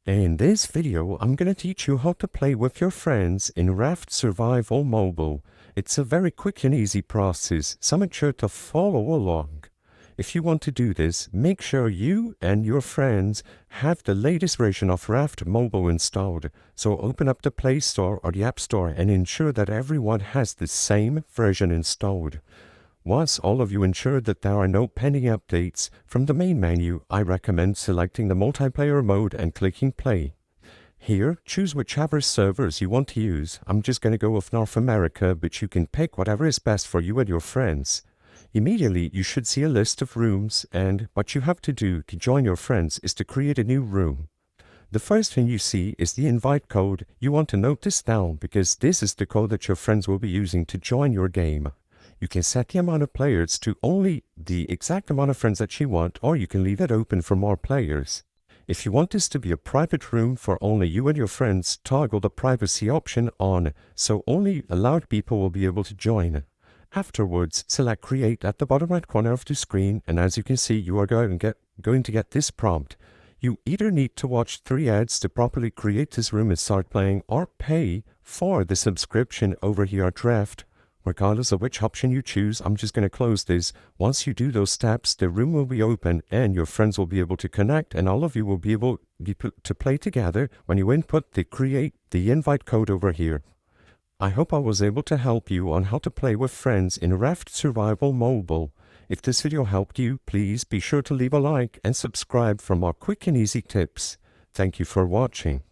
In this video, I'm going to teach you how to play with your friends in Raft Survival Mobile. It's a very quick and easy process, so make sure to follow along. If you want to do this, make sure you and your friends have the latest version of Raft Mobile installed. So open up the Play Store or the App Store and ensure that everyone has the same version installed. Once all of you ensure that there are no pending updates, from the main menu, I recommend selecting the multiplayer mode and clicking play. Here, choose whichever servers you want to use. I'm just going to go with North America, but you can pick whatever is best for you and your friends. Immediately, you should see a list of rooms, and what you have to do to join your friends is to create a new room. The first thing you see is the invite code. You want to note this down because this is the code that your friends will be using to join your game. You can set the amount of players to only the exact amount of friends that you want, or you can leave it open for more players. If you want this to be a private room for only you and your friends, toggle the privacy option on, so only allowed people will be able to join. Afterwards, select Create at the bottom right corner of the screen, and as you can see, you are going to get this prompt. You either need to watch 3 ads to properly create this room and start playing, or pay for the subscription over here at Raft. Regardless of which option you choose, I'm just going to close this. Once you do those steps, the room will be open and your friends will be able to connect, and all of you will be able to play together when you input the invite code over here. I hope I was able to help you on how to play with friends in Raft Survival Mobile. If this video helped you, please be sure to leave a like and subscribe for more quick and easy tips. Thank you for watching.